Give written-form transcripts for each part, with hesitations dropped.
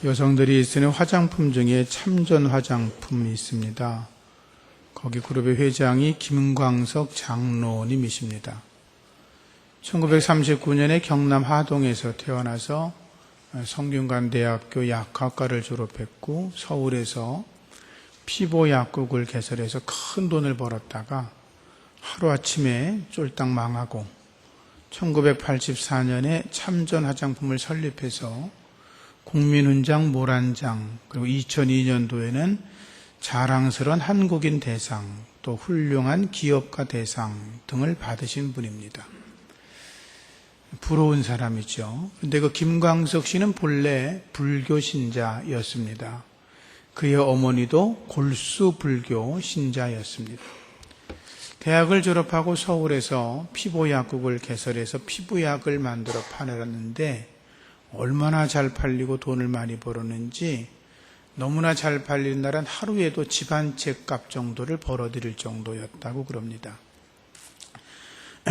여성들이 쓰는 화장품 중에 참전 화장품이 있습니다. 거기 그룹의 회장이 김광석 장로님이십니다. 1939년에 경남 하동에서 태어나서 성균관대학교 약학과를 졸업했고 서울에서 피보약국을 개설해서 큰 돈을 벌었다가 하루아침에 쫄딱 망하고 1984년에 참전 화장품을 설립해서 국민훈장, 모란장, 그리고 2002년도에는 자랑스러운 한국인 대상, 또 훌륭한 기업가 대상 등을 받으신 분입니다. 부러운 사람이죠. 그런데 그 김광석 씨는 본래 불교 신자였습니다. 그의 어머니도 골수 불교 신자였습니다. 대학을 졸업하고 서울에서 피보약국을 개설해서 피부약을 만들어 팔았는데 얼마나 잘 팔리고 돈을 많이 벌었는지 너무나 잘 팔리는 날은 하루에도 집 한 채 값 정도를 벌어들일 정도였다고 그럽니다.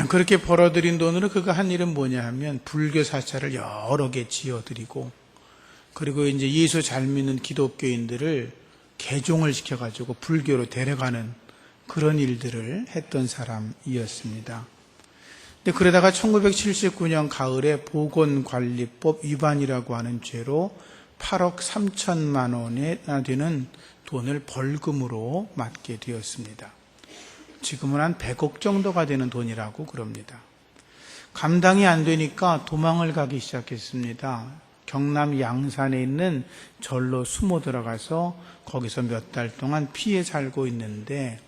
그렇게 벌어들인 돈으로 그가 한 일은 뭐냐 하면 불교 사찰을 여러 개 지어드리고 그리고 이제 예수 잘 믿는 기독교인들을 개종을 시켜가지고 불교로 데려가는 그런 일들을 했던 사람이었습니다. 근데 그러다가 1979년 가을에 보건관리법 위반이라고 하는 죄로 8억 3천만 원이나 되는 돈을 벌금으로 맞게 되었습니다. 지금은 한 100억 정도가 되는 돈이라고 그럽니다. 감당이 안 되니까 도망을 가기 시작했습니다. 경남 양산에 있는 절로 숨어 들어가서 거기서 몇 달 동안 피해 살고 있는데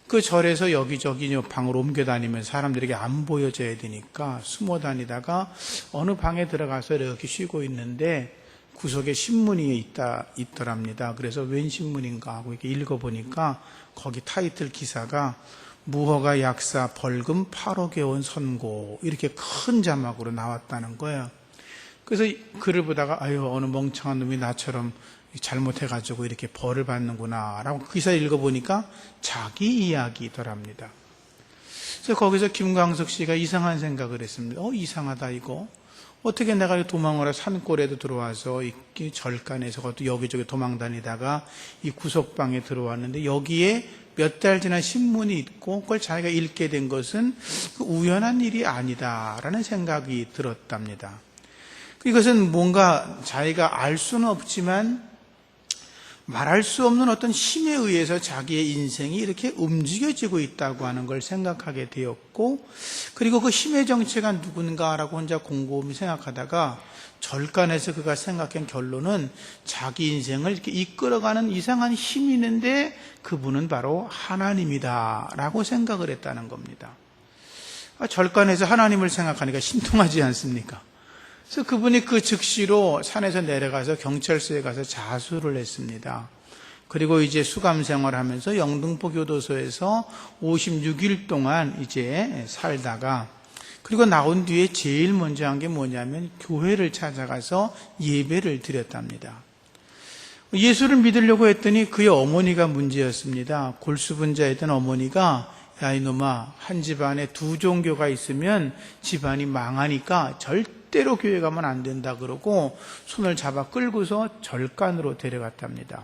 그 절에서 여기저기 방으로 옮겨 다니면 사람들에게 안 보여져야 되니까 숨어 다니다가 어느 방에 들어가서 이렇게 쉬고 있는데 구석에 신문이 있더랍니다. 그래서 웬 신문인가 하고 이렇게 읽어보니까 거기 타이틀 기사가 무허가 약사 벌금 8억에 원 선고 이렇게 큰 자막으로 나왔다는 거예요. 그래서 글을 보다가 아유 어느 멍청한 놈이 나처럼 잘못해가지고 이렇게 벌을 받는구나 라고 그 기사를 읽어보니까 자기 이야기더랍니다. 그래서 거기서 김광석 씨가 이상한 생각을 했습니다. 이상하다 이거. 어떻게 내가 도망을 해 산골에도 들어와서 이 절간에서 그것도 여기저기 도망다니다가 이 구석방에 들어왔는데 여기에 몇 달 지난 신문이 있고 그걸 자기가 읽게 된 것은 우연한 일이 아니다라는 생각이 들었답니다. 이것은 뭔가 자기가 알 수는 없지만 말할 수 없는 어떤 힘에 의해서 자기의 인생이 이렇게 움직여지고 있다고 하는 걸 생각하게 되었고 그리고 그 힘의 정체가 누군가라고 혼자 곰곰이 생각하다가 절간에서 그가 생각한 결론은 자기 인생을 이렇게 이끌어가는 이상한 힘이 있는데 그분은 바로 하나님이다 라고 생각을 했다는 겁니다. 절간에서 하나님을 생각하니까 신통하지 않습니까? 그래서 그분이 그 즉시로 산에서 내려가서 경찰서에 가서 자수를 했습니다. 그리고 이제 수감 생활하면서 영등포 교도소에서 56일 동안 이제 살다가 그리고 나온 뒤에 제일 먼저 한 게 뭐냐면 교회를 찾아가서 예배를 드렸답니다. 예수를 믿으려고 했더니 그의 어머니가 문제였습니다. 골수분자였던 어머니가 야 이놈아 한 집안에 두 종교가 있으면 집안이 망하니까 절대로 교회 가면 안 된다 그러고 손을 잡아 끌고서 절간으로 데려갔답니다.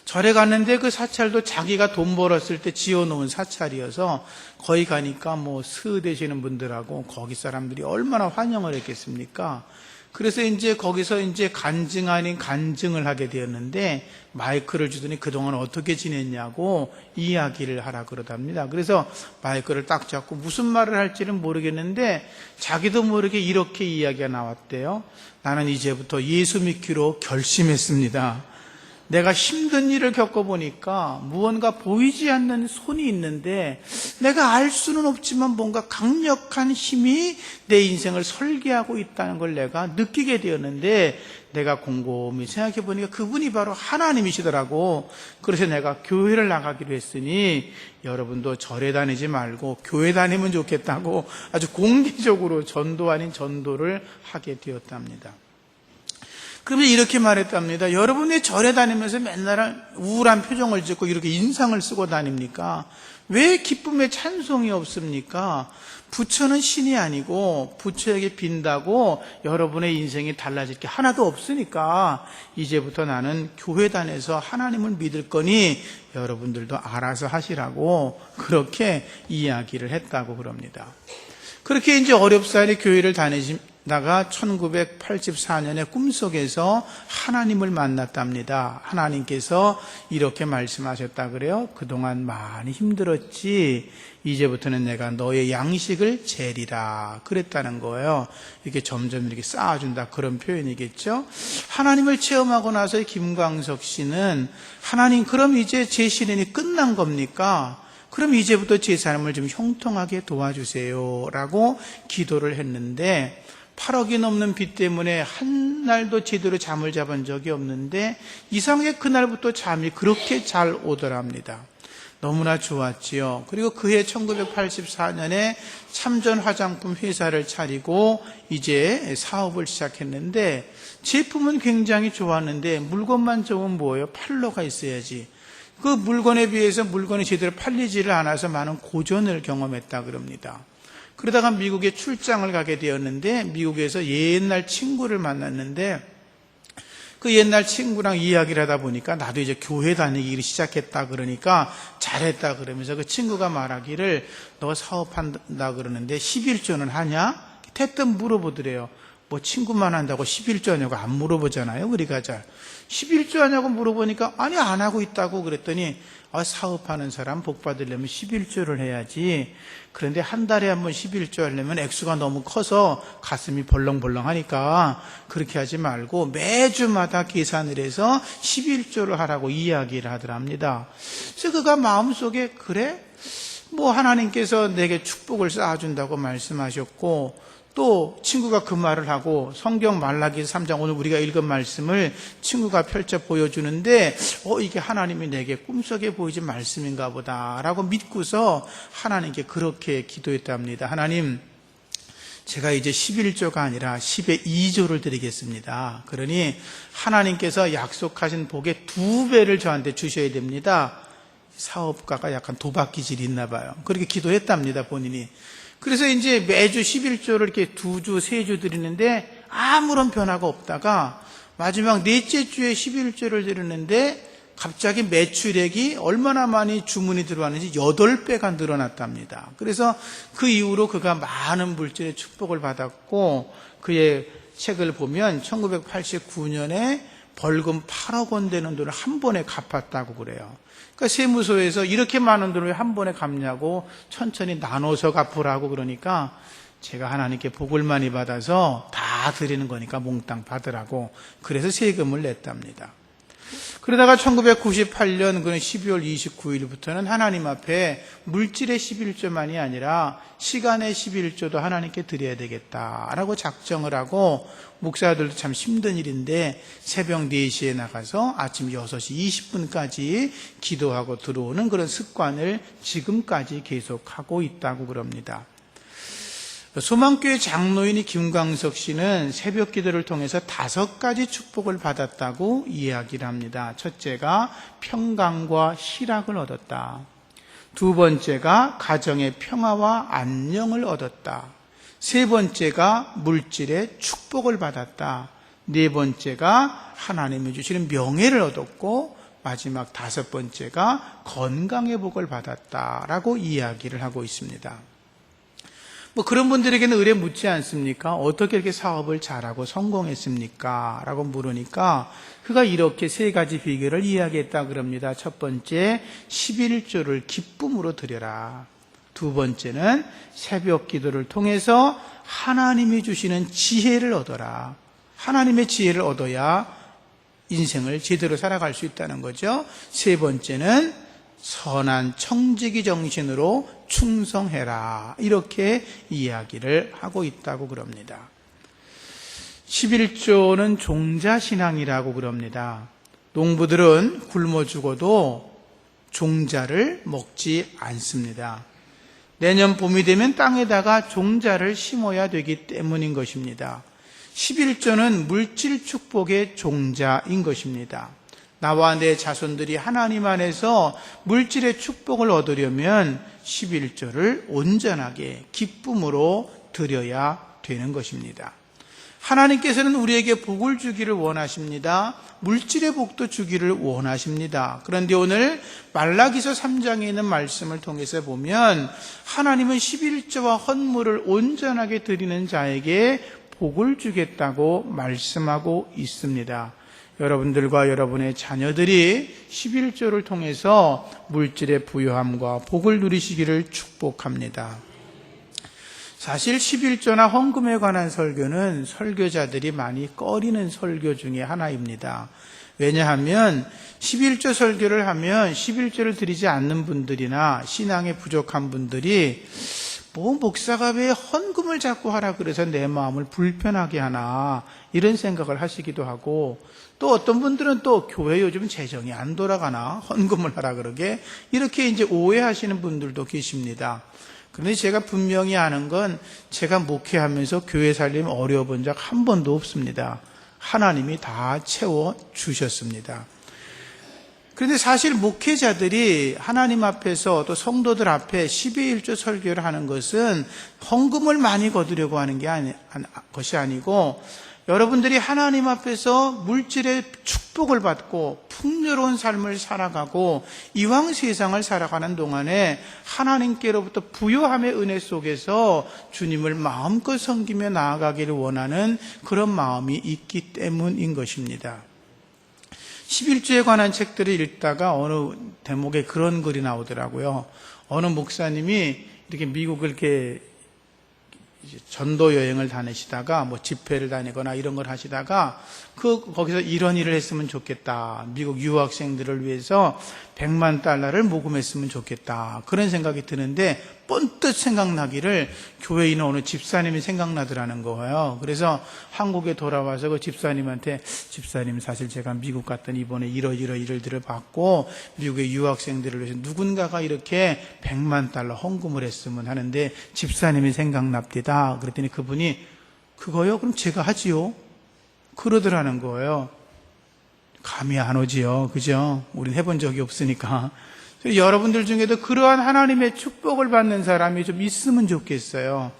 절에 갔는데 그 사찰도 자기가 돈 벌었을 때 지어놓은 사찰이어서 거기 가니까 스 되시는 분들하고 거기 사람들이 얼마나 환영을 했겠습니까? 그래서 이제 거기서 이제 간증 아닌 간증을 하게 되었는데 마이크를 주더니 그동안 어떻게 지냈냐고 이야기를 하라 그러답니다. 그래서 마이크를 딱 잡고 무슨 말을 할지는 모르겠는데 자기도 모르게 이렇게 이야기가 나왔대요. 나는 이제부터 예수 믿기로 결심했습니다. 내가 힘든 일을 겪어보니까 무언가 보이지 않는 손이 있는데 내가 알 수는 없지만 뭔가 강력한 힘이 내 인생을 설계하고 있다는 걸 내가 느끼게 되었는데 내가 곰곰이 생각해보니까 그분이 바로 하나님이시더라고. 그래서 내가 교회를 나가기로 했으니 여러분도 절에 다니지 말고 교회 다니면 좋겠다고 아주 공개적으로 전도 아닌 전도를 하게 되었답니다. 그러면 이렇게 말했답니다. 여러분 왜 절에 다니면서 맨날 우울한 표정을 짓고 이렇게 인상을 쓰고 다닙니까? 왜 기쁨의 찬송이 없습니까? 부처는 신이 아니고 부처에게 빈다고 여러분의 인생이 달라질 게 하나도 없으니까 이제부터 나는 교회 다녀서 하나님을 믿을 거니 여러분들도 알아서 하시라고 그렇게 이야기를 했다고 그럽니다. 그렇게 이제 어렵사리 교회를 다니다가 1984년에 꿈속에서 하나님을 만났답니다. 하나님께서 이렇게 말씀하셨다 그래요. 그동안 많이 힘들었지. 이제부터는 내가 너의 양식을 재리라 그랬다는 거예요. 이렇게 점점 이렇게 쌓아준다 그런 표현이겠죠. 하나님을 체험하고 나서 김광석 씨는 하나님 그럼 이제 제 시련이 끝난 겁니까? 그럼 이제부터 제 삶을 좀 형통하게 도와주세요 라고 기도를 했는데 8억이 넘는 빚 때문에 한 날도 제대로 잠을 잡은 적이 없는데 이상하게 그날부터 잠이 그렇게 잘 오더랍니다. 너무나 좋았지요. 그리고 그해 1984년에 참전 화장품 회사를 차리고 이제 사업을 시작했는데 제품은 굉장히 좋았는데 물건만 좋으면 뭐예요? 팔로가 있어야지. 그 물건에 비해서 물건이 제대로 팔리지를 않아서 많은 고전을 경험했다 그럽니다. 그러다가 미국에 출장을 가게 되었는데 미국에서 옛날 친구를 만났는데 그 옛날 친구랑 이야기를 하다 보니까 나도 이제 교회 다니기 시작했다 그러니까 잘했다 그러면서 그 친구가 말하기를 너 사업한다 그러는데 11조는 하냐? 대뜸 물어보더래요. 뭐 친구만 한다고 11조 하냐고 안 물어보잖아요. 우리가 잘 11조 하냐고 물어보니까 아니 안 하고 있다고 그랬더니 사업하는 사람 복 받으려면 11조를 해야지. 그런데 한 달에 한 번 11조 하려면 액수가 너무 커서 가슴이 벌렁벌렁 하니까 그렇게 하지 말고 매주마다 계산을 해서 11조를 하라고 이야기를 하더랍니다. 그래서 그가 마음속에 그래? 뭐 하나님께서 내게 축복을 쌓아준다고 말씀하셨고 또 친구가 그 말을 하고 성경 말라기서 3장 오늘 우리가 읽은 말씀을 친구가 펼쳐 보여주는데 이게 하나님이 내게 꿈속에 보이진 말씀인가 보다라고 믿고서 하나님께 그렇게 기도했답니다. 하나님 제가 이제 11조가 아니라 10의 2조를 드리겠습니다. 그러니 하나님께서 약속하신 복의 2배를 저한테 주셔야 됩니다. 사업가가 약간 도박 기질이 있나 봐요. 그렇게 기도했답니다, 본인이. 그래서 이제 매주 11조를 이렇게 2주, 3주 드리는데 아무런 변화가 없다가 마지막 넷째 주에 11조를 드리는데 갑자기 매출액이 얼마나 많이 주문이 들어왔는지 8배가 늘어났답니다. 그래서 그 이후로 그가 많은 물질의 축복을 받았고 그의 책을 보면 1989년에 벌금 8억 원 되는 돈을 한 번에 갚았다고 그래요. 그러니까 세무소에서 이렇게 많은 돈을 한 번에 갚냐고 천천히 나눠서 갚으라고 그러니까 제가 하나님께 복을 많이 받아서 다 드리는 거니까 몽땅 받으라고 그래서 세금을 냈답니다. 그러다가 1998년 12월 29일부터는 하나님 앞에 물질의 11조만이 아니라 시간의 11조도 하나님께 드려야 되겠다라고 작정을 하고 목사들도 참 힘든 일인데 새벽 4시에 나가서 아침 6시 20분까지 기도하고 들어오는 그런 습관을 지금까지 계속하고 있다고 그럽니다. 소망교회 장로인이 김광석 씨는 새벽 기도를 통해서 5가지 축복을 받았다고 이야기를 합니다. 첫째가 평강과 희락을 얻었다. 두 번째가 가정의 평화와 안녕을 얻었다. 세 번째가 물질의 축복을 받았다. 네 번째가 하나님이 주시는 명예를 얻었고 마지막 5번째가 건강의 복을 받았다라고 이야기를 하고 있습니다. 뭐 그런 분들에게는 의뢰 묻지 않습니까? 어떻게 이렇게 사업을 잘하고 성공했습니까? 라고 물으니까 그가 이렇게 3가지 비결을 이야기했다 그럽니다. 첫 번째, 11조를 기쁨으로 드려라. 두 번째는 새벽 기도를 통해서 하나님이 주시는 지혜를 얻어라. 하나님의 지혜를 얻어야 인생을 제대로 살아갈 수 있다는 거죠. 세 번째는 선한 청지기 정신으로 충성해라. 이렇게 이야기를 하고 있다고 그럽니다. 11조는 종자신앙이라고 그럽니다. 농부들은 굶어 죽어도 종자를 먹지 않습니다. 내년 봄이 되면 땅에다가 종자를 심어야 되기 때문인 것입니다. 11조는 물질 축복의 종자인 것입니다. 나와 내 자손들이 하나님 안에서 물질의 축복을 얻으려면 11조를 온전하게 기쁨으로 드려야 되는 것입니다. 하나님께서는 우리에게 복을 주기를 원하십니다. 물질의 복도 주기를 원하십니다. 그런데 오늘 말라기서 3장에 있는 말씀을 통해서 보면 하나님은 11조와 헌물을 온전하게 드리는 자에게 복을 주겠다고 말씀하고 있습니다. 여러분들과 여러분의 자녀들이 11조를 통해서 물질의 부유함과 복을 누리시기를 축복합니다. 사실 11조나 헌금에 관한 설교는 설교자들이 많이 꺼리는 설교 중에 하나입니다. 왜냐하면 11조 설교를 하면 11조를 드리지 않는 분들이나 신앙이 부족한 분들이 목사가 왜 헌금을 자꾸 하라 그래서 내 마음을 불편하게 하나 이런 생각을 하시기도 하고, 또 어떤 분들은 또 교회 요즘 재정이 안 돌아가나 헌금을 하라 그러게 이렇게 이제 오해하시는 분들도 계십니다. 그런데 제가 분명히 아는 건 제가 목회하면서 교회 살림 어려워본 적 한 번도 없습니다. 하나님이 다 채워주셨습니다. 그런데 사실 목회자들이 하나님 앞에서 또 성도들 앞에 12의 1조 설교를 하는 것은 헌금을 많이 거두려고 하는 것이 아니고, 여러분들이 하나님 앞에서 물질의 축복을 받고 풍요로운 삶을 살아가고 이왕 세상을 살아가는 동안에 하나님께로부터 부요함의 은혜 속에서 주님을 마음껏 섬기며 나아가기를 원하는 그런 마음이 있기 때문인 것입니다. 11조에 관한 책들을 읽다가 어느 대목에 그런 글이 나오더라고요. 어느 목사님이 이렇게 미국을 이렇게 전도 여행을 다니시다가 집회를 다니거나 이런 걸 하시다가 거기서 이런 일을 했으면 좋겠다. 미국 유학생들을 위해서 $100만 모금했으면 좋겠다. 그런 생각이 드는데 번뜩 생각나기를 교회에 어느 집사님이 생각나더라는 거예요. 그래서 한국에 돌아와서 그 집사님한테, 집사님 사실 제가 미국 갔더니 이번에 이러이러 일들을 받고 미국의 유학생들을 위해서 누군가가 이렇게 $100만 헌금을 했으면 하는데 집사님이 생각납니다. 그랬더니 그분이 그거요? 그럼 제가 하지요? 그러더라는 거예요. 감이 안 오지요. 그죠? 우린 해본 적이 없으니까. 여러분들 중에도 그러한 하나님의 축복을 받는 사람이 좀 있으면 좋겠어요.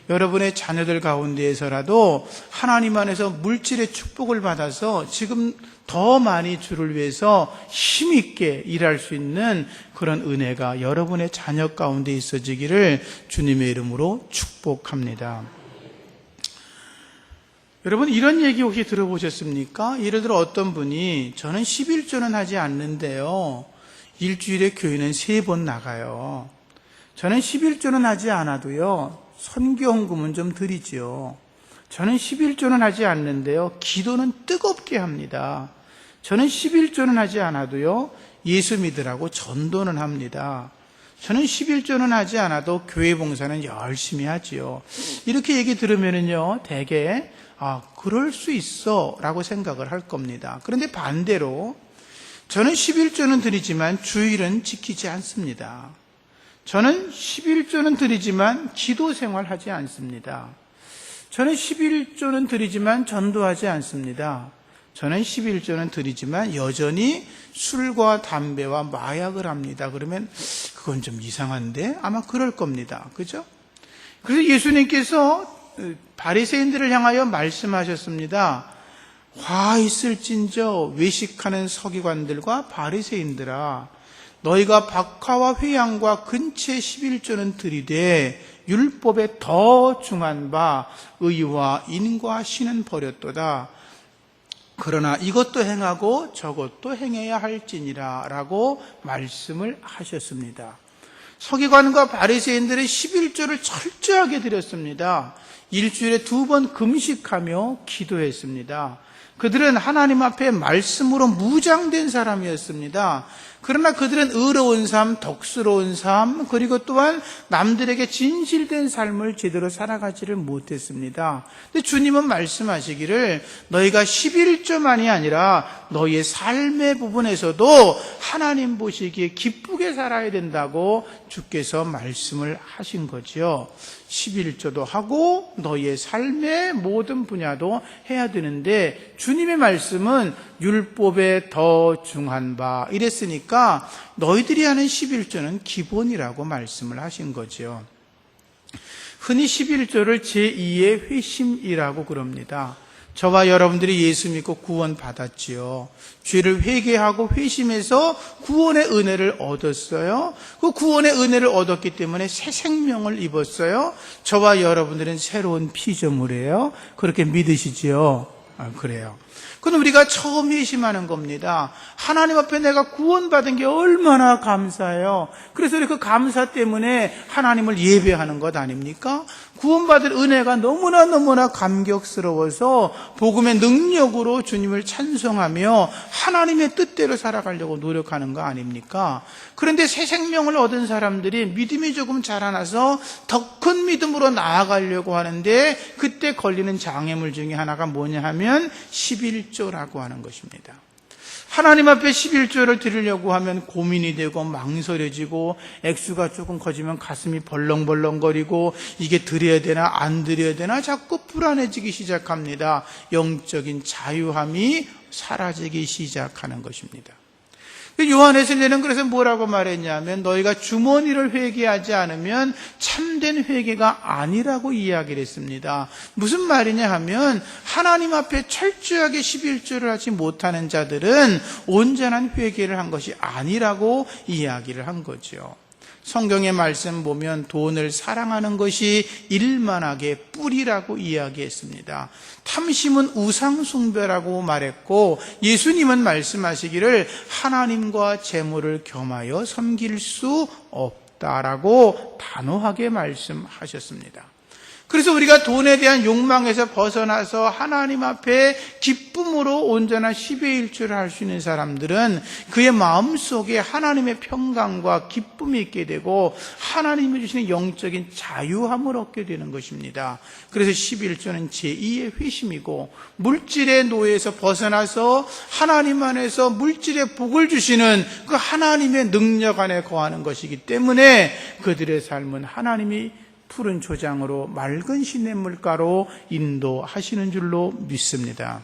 여러분의 자녀들 가운데에서라도 하나님 안에서 물질의 축복을 받아서 지금 더 많이 주를 위해서 힘있게 일할 수 있는 그런 은혜가 여러분의 자녀 가운데 있어지기를 주님의 이름으로 축복합니다. 여러분, 이런 얘기 혹시 들어보셨습니까? 예를 들어 어떤 분이 저는 11조는 하지 않는데요, 일주일에 교회는 3번 나가요. 저는 11조는 하지 않아도요, 선교헌금은 좀 드리죠. 저는 11조는 하지 않는데요, 기도는 뜨겁게 합니다. 저는 11조는 하지 않아도요, 예수 믿으라고 전도는 합니다. 저는 11조는 하지 않아도 교회 봉사는 열심히 하지요. 이렇게 얘기 들으면은요, 대개 그럴 수 있어 라고 생각을 할 겁니다. 그런데 반대로 저는 11조는 드리지만 주일은 지키지 않습니다. 저는 11조는 드리지만 기도 생활하지 않습니다. 저는 11조는 드리지만 전도하지 않습니다. 저는 11조는 드리지만 여전히 술과 담배와 마약을 합니다. 그러면 그건 좀 이상한데 아마 그럴 겁니다. 그죠? 그래서 예수님께서 바리새인들을 향하여 말씀하셨습니다. 화 있을진저 외식하는 서기관들과 바리새인들아, 너희가 박화와 회양과 근체 11조는 드리되 율법에 더 중한 바 의와 인과 신은 버렸도다. 그러나 이것도 행하고 저것도 행해야 할지니라 라고 말씀을 하셨습니다. 서기관과 바리새인들은 11조를 철저하게 드렸습니다. 일주일에 2번 금식하며 기도했습니다. 그들은 하나님 앞에 말씀으로 무장된 사람이었습니다. 그러나 그들은 의로운 삶, 덕스러운 삶, 그리고 또한 남들에게 진실된 삶을 제대로 살아가지를 못했습니다. 근데 주님은 말씀하시기를 너희가 11조만이 아니라 너희의 삶의 부분에서도 하나님 보시기에 기쁘게 살아야 된다고 주께서 말씀을 하신 거죠. 11조도 하고 너희의 삶의 모든 분야도 해야 되는데, 주님의 말씀은 율법에 더 중한 바 이랬으니까 너희들이 하는 11조는 기본이라고 말씀을 하신 거죠. 흔히 11조를 제2의 회심이라고 그럽니다. 저와 여러분들이 예수 믿고 구원 받았지요. 죄를 회개하고 회심해서 구원의 은혜를 얻었어요. 그 구원의 은혜를 얻었기 때문에 새 생명을 입었어요. 저와 여러분들은 새로운 피조물이에요. 그렇게 믿으시지요? 그래요. 그건 우리가 처음 회심하는 겁니다. 하나님 앞에 내가 구원받은 게 얼마나 감사해요. 그래서 그 감사 때문에 하나님을 예배하는 것 아닙니까? 구원받을 은혜가 너무나 감격스러워서 복음의 능력으로 주님을 찬송하며 하나님의 뜻대로 살아가려고 노력하는 거 아닙니까? 그런데 새 생명을 얻은 사람들이 믿음이 조금 자라나서 더 큰 믿음으로 나아가려고 하는데, 그때 걸리는 장애물 중에 하나가 뭐냐 하면 11조라고 하는 것입니다. 하나님 앞에 11조를 드리려고 하면 고민이 되고 망설여지고, 액수가 조금 커지면 가슴이 벌렁벌렁거리고, 이게 드려야 되나 안 드려야 되나 자꾸 불안해지기 시작합니다. 영적인 자유함이 사라지기 시작하는 것입니다. 요한에서는 그래서 뭐라고 말했냐면, 너희가 주머니를 회개하지 않으면 참된 회개가 아니라고 이야기를 했습니다. 무슨 말이냐 하면, 하나님 앞에 철저하게 11조를 하지 못하는 자들은 온전한 회개를 한 것이 아니라고 이야기를 한 거죠. 성경의 말씀 보면 돈을 사랑하는 것이 일만하게 뿌리라고 이야기했습니다. 탐심은 우상숭배라고 말했고, 예수님은 말씀하시기를 하나님과 재물을 겸하여 섬길 수 없다라고 단호하게 말씀하셨습니다. 그래서 우리가 돈에 대한 욕망에서 벗어나서 하나님 앞에 기쁨으로 온전한 10의 1조를 할 수 있는 사람들은 그의 마음속에 하나님의 평강과 기쁨이 있게 되고, 하나님이 주시는 영적인 자유함을 얻게 되는 것입니다. 그래서 11조는 제2의 회심이고, 물질의 노예에서 벗어나서 하나님 안에서 물질의 복을 주시는 그 하나님의 능력 안에 거하는 것이기 때문에 그들의 삶은 하나님이 푸른 초장으로 맑은 시냇물가로 인도하시는 줄로 믿습니다.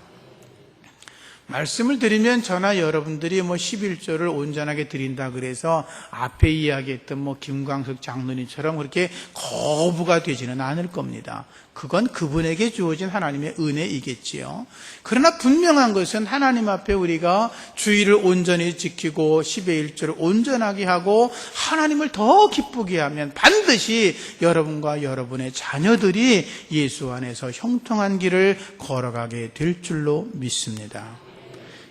말씀을 드리면 저나 여러분들이 11조를 온전하게 드린다 그래서 앞에 이야기했던 김광석 장로님처럼 그렇게 거부가 되지는 않을 겁니다. 그건 그분에게 주어진 하나님의 은혜이겠지요. 그러나 분명한 것은 하나님 앞에 우리가 주의를 온전히 지키고 10의 1조를 온전하게 하고 하나님을 더 기쁘게 하면 반드시 여러분과 여러분의 자녀들이 예수 안에서 형통한 길을 걸어가게 될 줄로 믿습니다.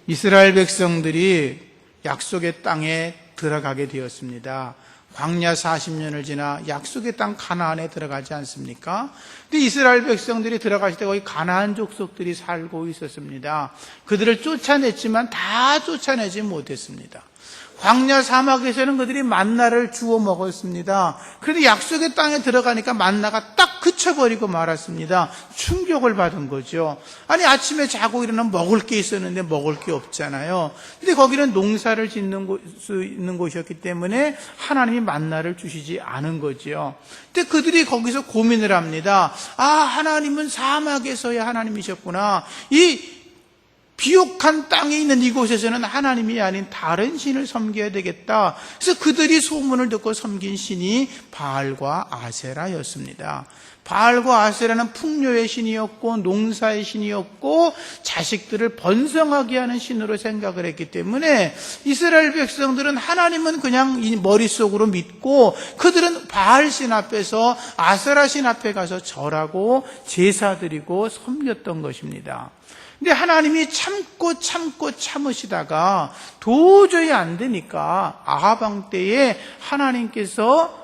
이스라엘 백성들이 약속의 땅에 들어가게 되었습니다. 광야 40년을 지나 약속의 땅 가나안에 들어가지 않습니까? 근데 이스라엘 백성들이 들어가실 때 거기 가나안 족속들이 살고 있었습니다. 그들을 쫓아냈지만 다 쫓아내지 못했습니다. 광야 사막에서는 그들이 만나를 주워 먹었습니다. 그런데 약속의 땅에 들어가니까 만나가 딱 그쳐버리고 말았습니다. 충격을 받은 거죠. 아니, 아침에 자고 일어나면 먹을 게 있었는데 먹을 게 없잖아요. 근데 거기는 농사를 짓는 수 있는 곳이었기 때문에 하나님이 만나를 주시지 않은 거죠. 근데 그들이 거기서 고민을 합니다. 하나님은 사막에서의 하나님이셨구나. 이 비옥한 땅에 있는 이곳에서는 하나님이 아닌 다른 신을 섬겨야 되겠다. 그래서 그들이 소문을 듣고 섬긴 신이 바알과 아세라였습니다. 바알과 아세라는 풍요의 신이었고 농사의 신이었고 자식들을 번성하게 하는 신으로 생각을 했기 때문에 이스라엘 백성들은 하나님은 그냥 이 머릿속으로 믿고 그들은 바알 신 앞에서 아세라 신 앞에 가서 절하고 제사 드리고 섬겼던 것입니다. 근데 하나님이 참으시다가 도저히 안 되니까 아합 왕 때에 하나님께서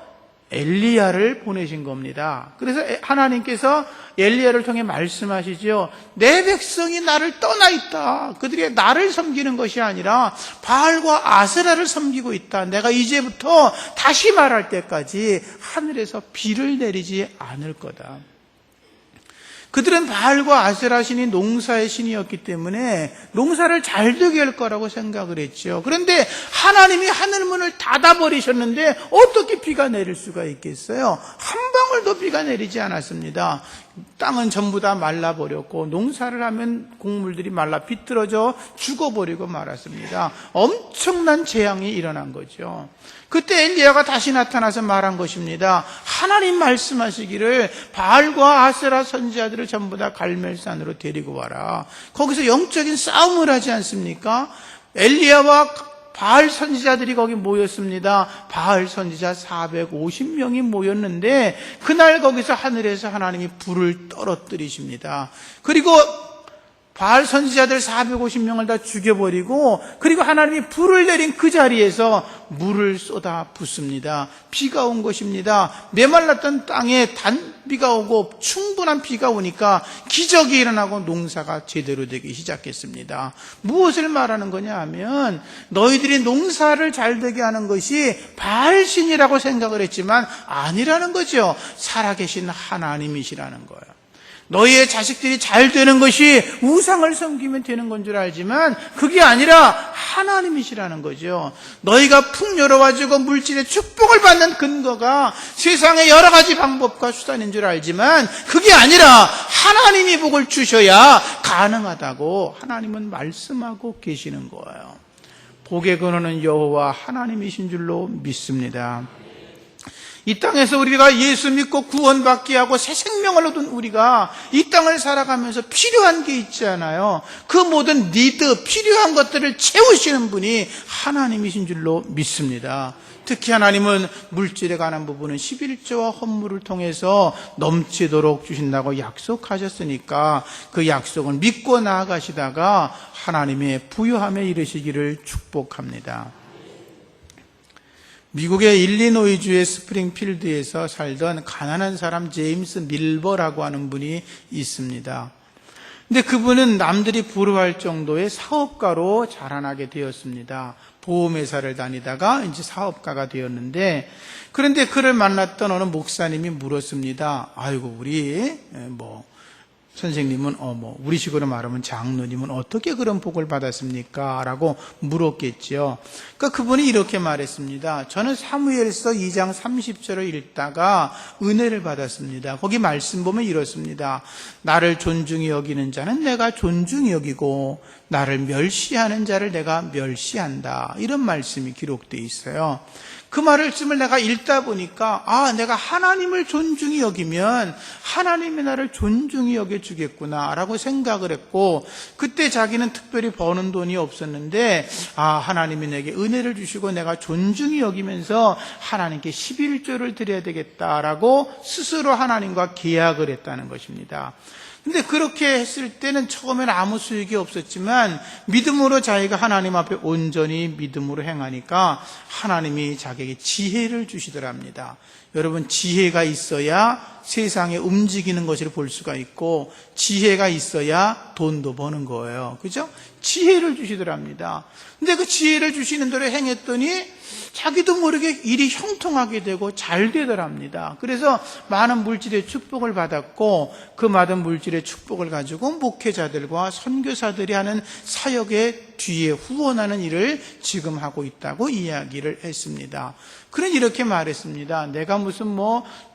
엘리야를 보내신 겁니다. 그래서 하나님께서 엘리야를 통해 말씀하시죠. 내 백성이 나를 떠나 있다. 그들이 나를 섬기는 것이 아니라 바알과 아세라를 섬기고 있다. 내가 이제부터 다시 말할 때까지 하늘에서 비를 내리지 않을 거다. 그들은 바알과 아세라 신이 농사의 신이었기 때문에 농사를 잘 되게 할 거라고 생각을 했죠. 그런데 하나님이 하늘문을 닫아버리셨는데 어떻게 비가 내릴 수가 있겠어요? 한 방울도 비가 내리지 않았습니다. 땅은 전부 다 말라버렸고 농사를 하면 곡물들이 말라 비틀어져 죽어버리고 말았습니다. 엄청난 재앙이 일어난 거죠. 그때 엘리야가 다시 나타나서 말한 것입니다. 하나님 말씀하시기를 바알과 아세라 선지자들을 전부 다 갈멜산으로 데리고 와라. 거기서 영적인 싸움을 하지 않습니까? 엘리야와 바알 선지자들이 거기 모였습니다. 바알 선지자 450명이 모였는데 그날 거기서 하늘에서 하나님이 불을 떨어뜨리십니다. 그리고 바알 선지자들 450명을 다 죽여버리고 그리고 하나님이 불을 내린 그 자리에서 물을 쏟아 붓습니다. 비가 온 것입니다. 메말랐던 땅에 단비가 오고 충분한 비가 오니까 기적이 일어나고 농사가 제대로 되기 시작했습니다. 무엇을 말하는 거냐 하면 너희들이 농사를 잘 되게 하는 것이 바알신이라고 생각을 했지만 아니라는 거죠. 살아계신 하나님이시라는 거예요. 너희의 자식들이 잘 되는 것이 우상을 섬기면 되는 건 줄 알지만 그게 아니라 하나님이시라는 거죠. 너희가 풍요로워지고 물질의 축복을 받는 근거가 세상의 여러 가지 방법과 수단인 줄 알지만 그게 아니라 하나님이 복을 주셔야 가능하다고 하나님은 말씀하고 계시는 거예요. 복의 근원은 여호와 하나님이신 줄로 믿습니다. 이 땅에서 우리가 예수 믿고 구원받게 하고 새 생명을 얻은 우리가 이 땅을 살아가면서 필요한 게 있잖아요. 그 모든 니드, 필요한 것들을 채우시는 분이 하나님이신 줄로 믿습니다. 특히 하나님은 물질에 관한 부분은 11조와 헌물을 통해서 넘치도록 주신다고 약속하셨으니까 그 약속을 믿고 나아가시다가 하나님의 부요함에 이르시기를 축복합니다. 미국의 일리노이주의 스프링필드에서 살던 가난한 사람 제임스 밀버라고 하는 분이 있습니다. 근데 그분은 남들이 부러워할 정도의 사업가로 자라나게 되었습니다. 보험회사를 다니다가 이제 사업가가 되었는데, 그런데 그를 만났던 어느 목사님이 물었습니다. 아이고, 우리 선생님은 우리식으로 말하면 장로님은 어떻게 그런 복을 받았습니까? 라고 물었겠죠. 그러니까 그분이 이렇게 말했습니다. 저는 사무엘서 2장 30절을 읽다가 은혜를 받았습니다. 거기 말씀 보면 이렇습니다. 나를 존중히 여기는 자는 내가 존중히 여기고 나를 멸시하는 자를 내가 멸시한다. 이런 말씀이 기록되어 있어요. 그 말씀을 내가 읽다 보니까 내가 하나님을 존중히 여기면 하나님이 나를 존중히 여겨주겠구나 라고 생각을 했고, 그때 자기는 특별히 버는 돈이 없었는데 하나님이 내게 은혜를 주시고 내가 존중히 여기면서 하나님께 11조를 드려야 되겠다라고 스스로 하나님과 계약을 했다는 것입니다. 근데 그렇게 했을 때는 처음에는 아무 수익이 없었지만 믿음으로 자기가 하나님 앞에 온전히 믿음으로 행하니까 하나님이 자기에게 지혜를 주시더랍니다. 여러분, 지혜가 있어야 세상에 움직이는 것을 볼 수가 있고 지혜가 있어야 돈도 버는 거예요. 그죠? 지혜를 주시더랍니다. 근데 그 지혜를 주시는 대로 행했더니 자기도 모르게 일이 형통하게 되고 잘 되더랍니다. 그래서 많은 물질의 축복을 받았고 그 많은 물질의 축복을 가지고 목회자들과 선교사들이 하는 사역의 뒤에 후원하는 일을 지금 하고 있다고 이야기를 했습니다. 그는 이렇게 말했습니다. 내가 무슨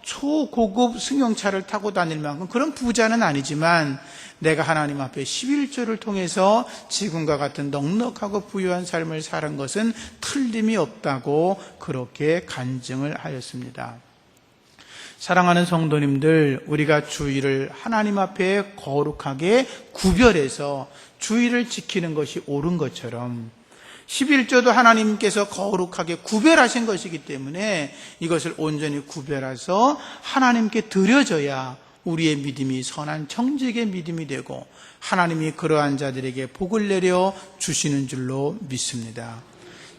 초고급 승용차를 타고 다닐 만큼 그런 부자는 아니지만 내가 하나님 앞에 11조를 통해서 지금과 같은 넉넉하고 부유한 삶을 사는 것은 틀림이 없다고 그렇게 간증을 하였습니다. 사랑하는 성도님들, 우리가 주일을 하나님 앞에 거룩하게 구별해서 주일을 지키는 것이 옳은 것처럼 11조도 하나님께서 거룩하게 구별하신 것이기 때문에 이것을 온전히 구별해서 하나님께 드려져야 우리의 믿음이 선한 정직의 믿음이 되고 하나님이 그러한 자들에게 복을 내려 주시는 줄로 믿습니다.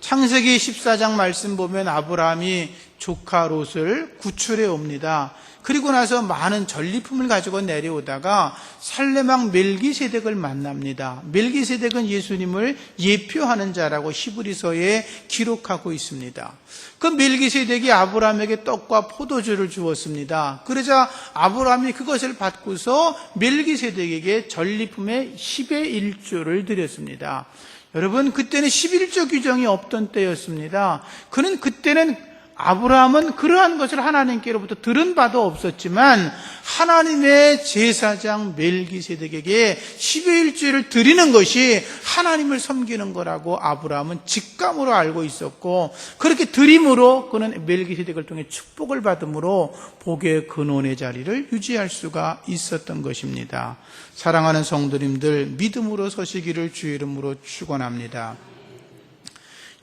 창세기 14장 말씀 보면 아브라함이 조카 롯을 구출해 옵니다. 그리고 나서 많은 전리품을 가지고 내려오다가 살레망 멜기세덱을 만납니다. 멜기세덱은 예수님을 예표하는 자라고 히브리서에 기록하고 있습니다. 그 멜기세덱이 아브라함에게 떡과 포도주를 주었습니다. 그러자 아브라함이 그것을 받고서 멜기세덱에게 전리품의 10의 1조를 드렸습니다. 여러분, 그때는 11조 규정이 없던 때였습니다. 그는 그때는 아브라함은 그러한 것을 하나님께로부터 들은 바도 없었지만 하나님의 제사장 멜기세덱에게 10의 1조를 드리는 것이 하나님을 섬기는 거라고 아브라함은 직감으로 알고 있었고, 그렇게 드림으로 그는 멜기세덱을 통해 축복을 받음으로 복의 근원의 자리를 유지할 수가 있었던 것입니다. 사랑하는 성도님들, 믿음으로 서시기를 주의 이름으로 축원합니다.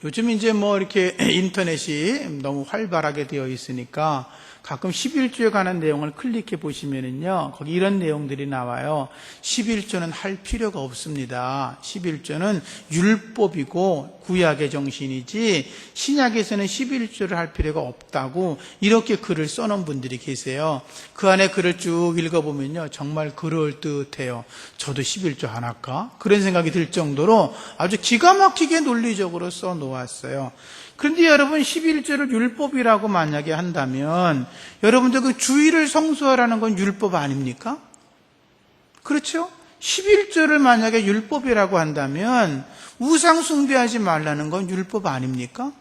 요즘 이제 이렇게 인터넷이 너무 활발하게 되어 있으니까 가끔 11조에 관한 내용을 클릭해 보시면은요, 거기 이런 내용들이 나와요. 11조는 할 필요가 없습니다. 11조는 율법이고 구약의 정신이지 신약에서는 11조를 할 필요가 없다고 이렇게 글을 써놓은 분들이 계세요. 그 안에 글을 쭉 읽어보면요, 정말 그럴듯해요. 저도 11조 안 할까? 그런 생각이 들 정도로 아주 기가 막히게 논리적으로 써놓았어요. 그런데 여러분, 11조를 율법이라고 만약에 한다면 여러분들 그 주일을 성수하라는 건 율법 아닙니까? 그렇죠? 11조를 만약에 율법이라고 한다면 우상 숭배하지 말라는 건 율법 아닙니까?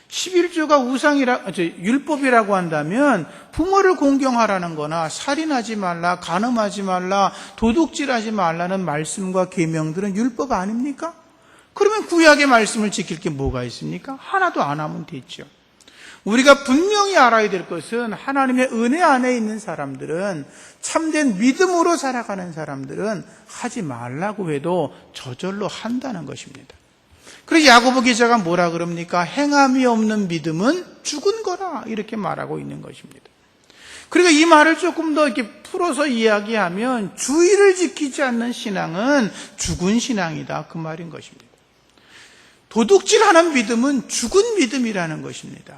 11조가 율법이라고 한다면 부모를 공경하라는 거나 살인하지 말라, 간음하지 말라, 도둑질하지 말라는 말씀과 계명들은 율법 아닙니까? 그러면 구약의 말씀을 지킬 게 뭐가 있습니까? 하나도 안 하면 됐죠. 우리가 분명히 알아야 될 것은 하나님의 은혜 안에 있는 사람들은, 참된 믿음으로 살아가는 사람들은 하지 말라고 해도 저절로 한다는 것입니다. 그래서 야고보 기자가 뭐라 그럽니까? 행함이 없는 믿음은 죽은 거라, 이렇게 말하고 있는 것입니다. 그러니까 이 말을 조금 더 이렇게 풀어서 이야기하면 주의를 지키지 않는 신앙은 죽은 신앙이다, 그 말인 것입니다. 도둑질하는 믿음은 죽은 믿음이라는 것입니다.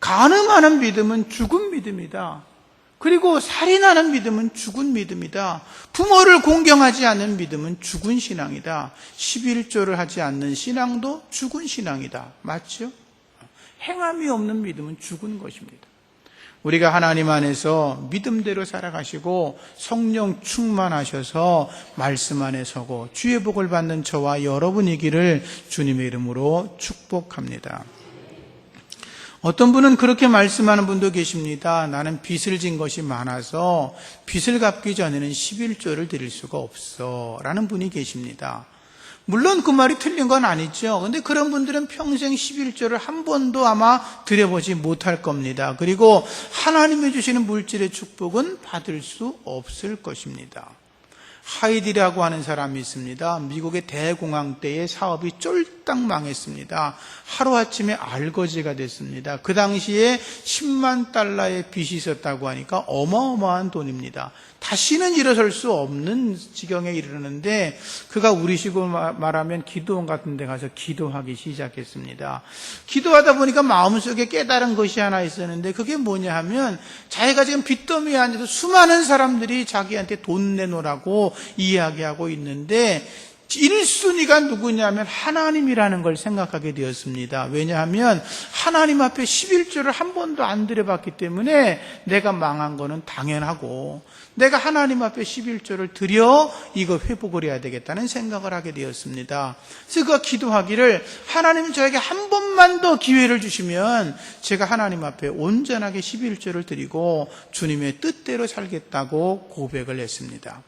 간음하는 믿음은 죽은 믿음이다. 그리고 살인하는 믿음은 죽은 믿음이다. 부모를 공경하지 않는 믿음은 죽은 신앙이다. 11조를 하지 않는 신앙도 죽은 신앙이다. 맞죠? 행함이 없는 믿음은 죽은 것입니다. 우리가 하나님 안에서 믿음대로 살아가시고 성령 충만하셔서 말씀 안에 서고 주의 복을 받는 저와 여러분이기를 주님의 이름으로 축복합니다. 어떤 분은 그렇게 말씀하는 분도 계십니다. 나는 빚을 진 것이 많아서 빚을 갚기 전에는 11조를 드릴 수가 없어 라는 분이 계십니다. 물론 그 말이 틀린 건 아니죠. 그런데 그런 분들은 평생 11조를 한 번도 아마 드려보지 못할 겁니다. 그리고 하나님이 주시는 물질의 축복은 받을 수 없을 것입니다. 하이디라고 하는 사람이 있습니다. 미국의 대공황 때에 사업이 쫄딱 망했습니다. 하루아침에 알거지가 됐습니다. 그 당시에 10만 달러의 빚이 있었다고 하니까 어마어마한 돈입니다. 다시는 일어설 수 없는 지경에 이르는데 그가 우리식으로 말하면 기도원 같은 데 가서 기도하기 시작했습니다. 기도하다 보니까 마음속에 깨달은 것이 하나 있었는데 그게 뭐냐 하면 자기가 지금 빚더미에 앉아서 수많은 사람들이 자기한테 돈 내놓으라고 이야기하고 있는데 1순위가 누구냐면 하나님이라는 걸 생각하게 되었습니다. 왜냐하면 하나님 앞에 11조를 한 번도 안 드려봤기 때문에 내가 망한 거는 당연하고 내가 하나님 앞에 11조를 드려 이거 회복을 해야 되겠다는 생각을 하게 되었습니다. 그래서 그가 기도하기를 하나님 저에게 한 번만 더 기회를 주시면 제가 하나님 앞에 온전하게 11조를 드리고 주님의 뜻대로 살겠다고 고백을 했습니다.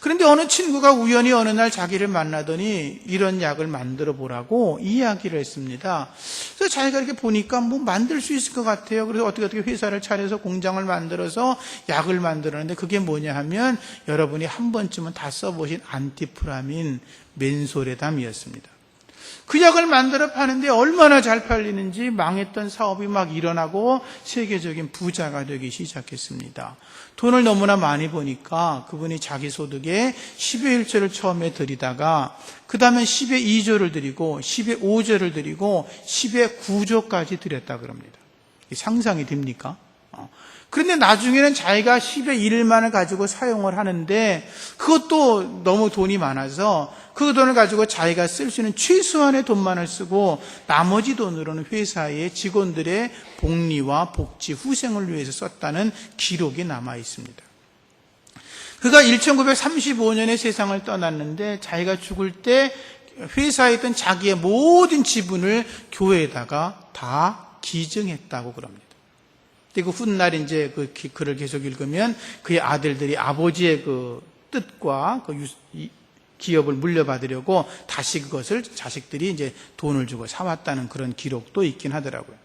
그런데 어느 친구가 우연히 어느 날 자기를 만나더니 이런 약을 만들어 보라고 이야기를 했습니다. 그래서 자기가 이렇게 보니까 뭐 만들 수 있을 것 같아요. 그래서 어떻게 회사를 차려서 공장을 만들어서 약을 만들었는데 그게 뭐냐 하면 여러분이 한 번쯤은 다 써보신 안티프라민 멘소레담이었습니다. 그 약을 만들어 파는데 얼마나 잘 팔리는지 망했던 사업이 막 일어나고 세계적인 부자가 되기 시작했습니다. 돈을 너무나 많이 버니까 그분이 자기 소득의 10의 1조를 처음에 드리다가 그 다음에 10의 2조를 드리고 10의 5조를 드리고 10의 9조까지 드렸다 그럽니다. 상상이 됩니까? 그런데 나중에는 자기가 10의 1만을 가지고 사용을 하는데 그것도 너무 돈이 많아서 그 돈을 가지고 자기가 쓸 수 있는 최소한의 돈만을 쓰고 나머지 돈으로는 회사의 직원들의 복리와 복지, 후생을 위해서 썼다는 기록이 남아 있습니다. 그가 1935년에 세상을 떠났는데 자기가 죽을 때 회사에 있던 자기의 모든 지분을 교회에다가 다 기증했다고 그럽니다. 그리고 훗날 이제 그 글을 계속 읽으면 그의 아들들이 아버지의 그 뜻과 그 기업을 물려받으려고 다시 그것을 자식들이 이제 돈을 주고 사왔다는 그런 기록도 있긴 하더라고요.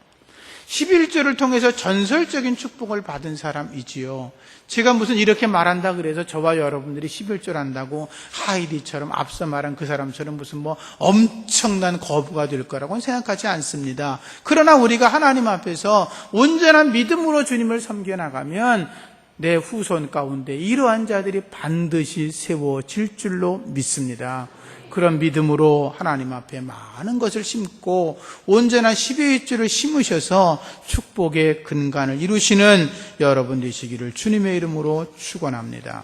11조를 통해서 전설적인 축복을 받은 사람이지요. 제가 무슨 이렇게 말한다 그래서 저와 여러분들이 11조를 한다고 하이디처럼 앞서 말한 그 사람처럼 무슨 뭐 엄청난 거부가 될 거라고는 생각하지 않습니다. 그러나 우리가 하나님 앞에서 온전한 믿음으로 주님을 섬겨나가면 내 후손 가운데 이러한 자들이 반드시 세워질 줄로 믿습니다. 그런 믿음으로 하나님 앞에 많은 것을 심고 온전한 12조를 심으셔서 축복의 근간을 이루시는 여러분 되시기를 주님의 이름으로 축원합니다.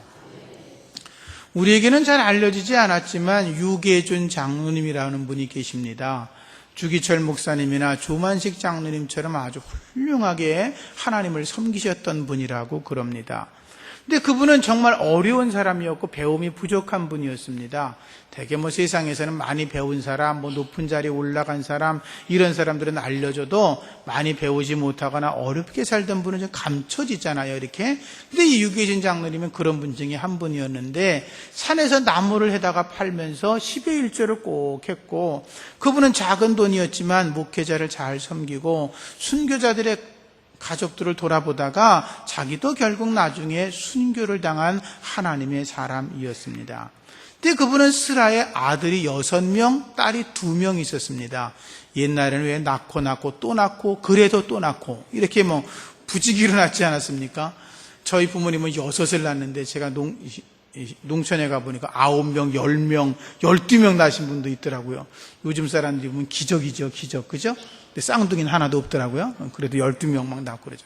우리에게는 잘 알려지지 않았지만 유계준 장로님이라는 분이 계십니다. 주기철 목사님이나 조만식 장로님처럼 아주 훌륭하게 하나님을 섬기셨던 분이라고 그럽니다. 근데 그분은 정말 어려운 사람이었고 배움이 부족한 분이었습니다. 대개 뭐 세상에서는 많이 배운 사람, 뭐 높은 자리에 올라간 사람, 이런 사람들은 알려줘도 많이 배우지 못하거나 어렵게 살던 분은 좀 감춰지잖아요, 이렇게. 근데 이 유계진 장로님은 그런 분 중에 한 분이었는데 산에서 나무를 해다가 팔면서 10의 1조를 꼭 했고, 그분은 작은 돈이었지만 목회자를 잘 섬기고 순교자들의 가족들을 돌아보다가 자기도 결국 나중에 순교를 당한 하나님의 사람이었습니다. 근데 그분은 스라에 아들이 6명, 딸이 2명 있었습니다. 옛날에는 왜 낳고 또 낳고 그래도 또 낳고 이렇게 뭐 부지기로 낳지 않았습니까? 저희 부모님은 6을 낳는데 제가 농촌에 가보니까 9명, 10명, 12명 낳으신 분도 있더라고요. 요즘 사람들이 보면 기적이죠, 기적. 그죠? 근데 쌍둥이는 하나도 없더라고요. 그래도 12명 막 낳고 그러죠.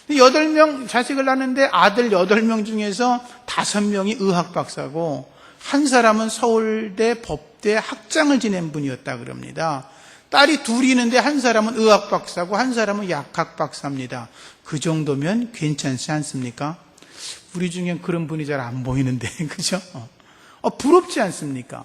8명 자식을 낳았는데 아들 8명 중에서 5명이 의학 박사고 한 사람은 서울대 법대 학장을 지낸 분이었다 그럽니다. 딸이 2이 있는데 한 사람은 의학 박사고 한 사람은 약학 박사입니다. 그 정도면 괜찮지 않습니까? 우리 중엔 그런 분이 잘 안 보이는데, 그죠? 부럽지 않습니까?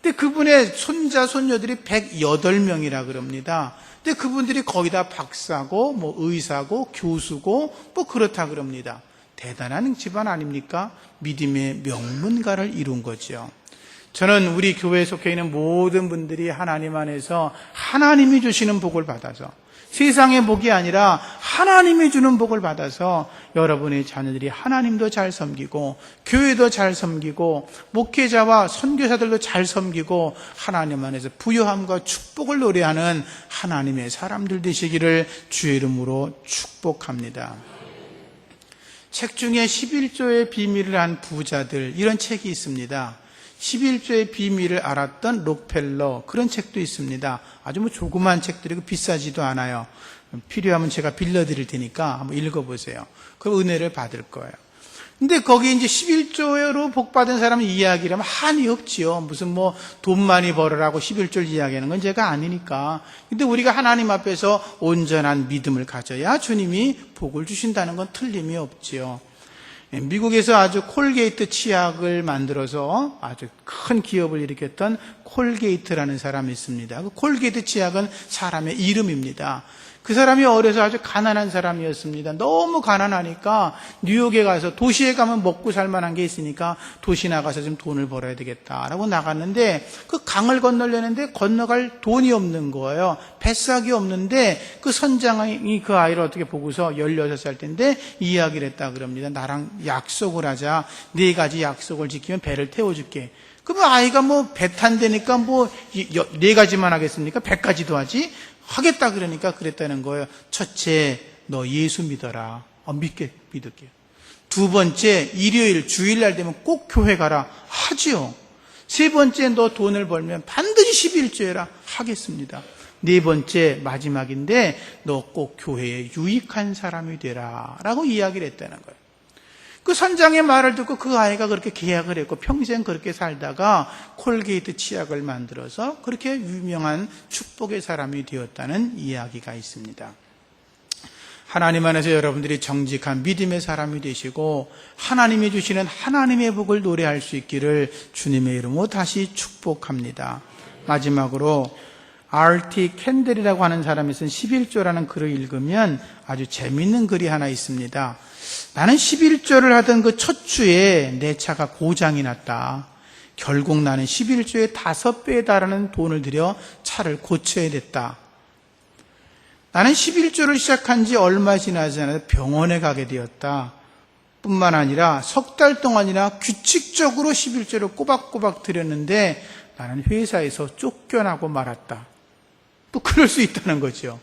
근데 그분의 손자, 손녀들이 108명이라 그럽니다. 근데 그분들이 거의 다 박사고, 뭐 의사고, 교수고, 뭐 그렇다 그럽니다. 대단한 집안 아닙니까? 믿음의 명문가를 이룬 거죠. 저는 우리 교회에 속해 있는 모든 분들이 하나님 안에서 하나님이 주시는 복을 받아서 세상의 복이 아니라 하나님이 주는 복을 받아서 여러분의 자녀들이 하나님도 잘 섬기고 교회도 잘 섬기고 목회자와 선교사들도 잘 섬기고 하나님 안에서 부요함과 축복을 노래하는 하나님의 사람들 되시기를 주의 이름으로 축복합니다. 책 중에 11조의 비밀을 안 부자들, 이런 책이 있습니다. 11조의 비밀을 알았던 록펠러, 그런 책도 있습니다. 아주 뭐 조그만 책들이고 비싸지도 않아요. 필요하면 제가 빌려드릴 테니까 한번 읽어보세요. 그럼 은혜를 받을 거예요. 근데 거기 이제 11조로 복받은 사람 이야기라면 한이 없지요. 무슨 뭐 돈 많이 벌으라고 11조를 이야기하는 건 제가 아니니까. 근데 우리가 하나님 앞에서 온전한 믿음을 가져야 주님이 복을 주신다는 건 틀림이 없지요. 미국에서 아주 콜게이트 치약을 만들어서 아주 큰 기업을 일으켰던 콜게이트라는 사람이 있습니다. 그 콜게이트 치약은 사람의 이름입니다. 그 사람이 어려서 아주 가난한 사람이었습니다. 너무 가난하니까 뉴욕에 가서 도시에 가면 먹고 살 만한 게 있으니까 도시 나가서 좀 돈을 벌어야 되겠다라고 나갔는데 그 강을 건너려는데 건너갈 돈이 없는 거예요. 뱃삭이 없는데 그 선장이 그 아이를 어떻게 보고서 16살 때인데 이야기를 했다 그럽니다. 나랑 약속을 하자. 4가지 약속을 지키면 배를 태워줄게. 그러면 아이가 뭐 배 탄다니까 뭐 4가지만 하겠습니까? 100가지도 하지? 하겠다 그러니까 그랬다는 거예요. 첫째, 너 예수 믿어라. 믿을게요. 2번째, 일요일, 주일날 되면 꼭 교회 가라. 하지요. 3번째, 너 돈을 벌면 반드시 11조 해라. 하겠습니다. 4번째, 마지막인데 너 꼭 교회에 유익한 사람이 되라. 라고 이야기를 했다는 거예요. 그 선장의 말을 듣고 그 아이가 그렇게 계약을 했고 평생 그렇게 살다가 콜게이트 치약을 만들어서 그렇게 유명한 축복의 사람이 되었다는 이야기가 있습니다. 하나님 안에서 여러분들이 정직한 믿음의 사람이 되시고 하나님이 주시는 하나님의 복을 노래할 수 있기를 주님의 이름으로 다시 축복합니다. 마지막으로 R.T. 캔들이라고 하는 사람이 쓴 11조라는 글을 읽으면 아주 재밌는 글이 하나 있습니다. 나는 11조를 하던 그 첫 주에 내 차가 고장이 났다. 결국 나는 11조의 5배에 달하는 돈을 들여 차를 고쳐야 됐다. 나는 11조를 시작한 지 얼마 지나지 않아서 병원에 가게 되었다. 뿐만 아니라 석 달 동안이나 규칙적으로 11조를 꼬박꼬박 드렸는데 나는 회사에서 쫓겨나고 말았다. 또 그럴 수 있다는 거죠.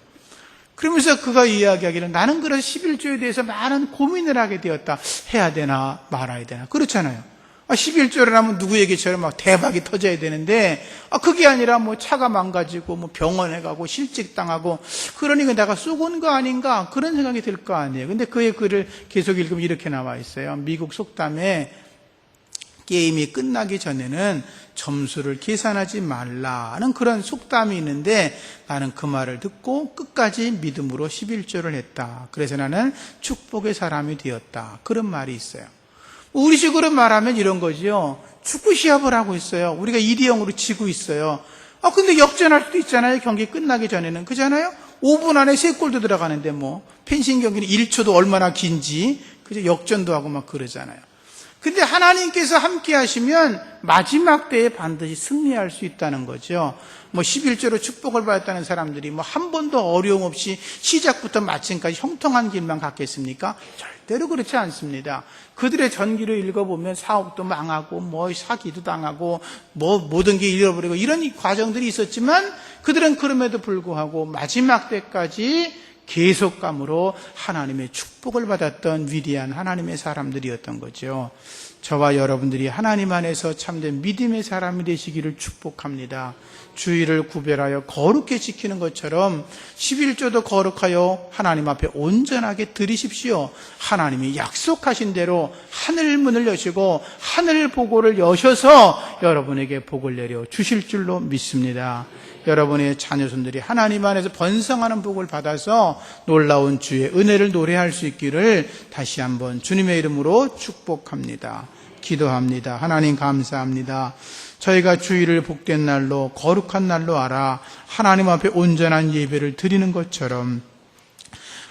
그러면서 그가 이야기하기를 나는 그래서 11조에 대해서 많은 고민을 하게 되었다. 해야 되나 말아야 되나. 그렇잖아요. 11조를 하면 누구에게처럼 막 대박이 터져야 되는데 그게 아니라 뭐 차가 망가지고 뭐 병원에 가고 실직당하고 그러니까 내가 쏘곤 거 아닌가 그런 생각이 들 거 아니에요. 근데 그의 글을 계속 읽으면 이렇게 나와 있어요. 미국 속담에 게임이 끝나기 전에는 점수를 계산하지 말라는 그런 속담이 있는데 나는 그 말을 듣고 끝까지 믿음으로 11조를 했다. 그래서 나는 축복의 사람이 되었다. 그런 말이 있어요. 우리식으로 말하면 이런 거지요. 축구 시합을 하고 있어요. 우리가 2대0으로 지고 있어요. 근데 역전할 수도 있잖아요. 경기 끝나기 전에는. 그잖아요? 5분 안에 3골도 들어가는데 뭐 펜싱 경기는 1초도 얼마나 긴지 그죠? 역전도 하고 막 그러잖아요. 근데 하나님께서 함께 하시면 마지막 때에 반드시 승리할 수 있다는 거죠. 뭐 11조로 축복을 받았다는 사람들이 뭐 한 번도 어려움 없이 시작부터 마침까지 형통한 길만 갔겠습니까? 절대로 그렇지 않습니다. 그들의 전기를 읽어보면 사업도 망하고 뭐 사기도 당하고 뭐 모든 게 잃어버리고 이런 과정들이 있었지만 그들은 그럼에도 불구하고 마지막 때까지 계속감으로 하나님의 축복을 받았던 위대한 하나님의 사람들이었던 거죠. 저와 여러분들이 하나님 안에서 참된 믿음의 사람이 되시기를 축복합니다. 주의를 구별하여 거룩히 지키는 것처럼 11조도 거룩하여 하나님 앞에 온전하게 드리십시오. 하나님이 약속하신 대로 하늘 문을 여시고 하늘 보고를 여셔서 여러분에게 복을 내려 주실 줄로 믿습니다. 여러분의 자녀손들이 하나님 안에서 번성하는 복을 받아서 놀라운 주의 은혜를 노래할 수 있기를 다시 한번 주님의 이름으로 축복합니다. 기도합니다. 하나님 감사합니다. 저희가 주일을 복된 날로 거룩한 날로 알아 하나님 앞에 온전한 예배를 드리는 것처럼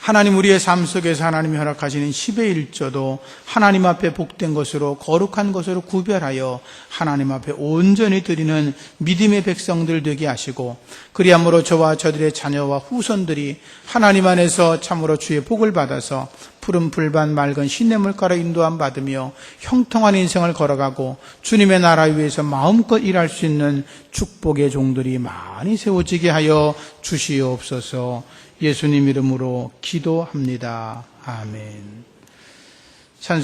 하나님 우리의 삶 속에서 하나님이 허락하시는 10의 1조도 하나님 앞에 복된 것으로 거룩한 것으로 구별하여 하나님 앞에 온전히 드리는 믿음의 백성들 되게 하시고 그리함으로 저와 저들의 자녀와 후손들이 하나님 안에서 참으로 주의 복을 받아서 푸른 풀밭 맑은 시냇물가로 인도함 받으며 형통한 인생을 걸어가고 주님의 나라 위에서 마음껏 일할 수 있는 축복의 종들이 많이 세워지게 하여 주시옵소서. 예수님 이름으로 기도합니다. 아멘.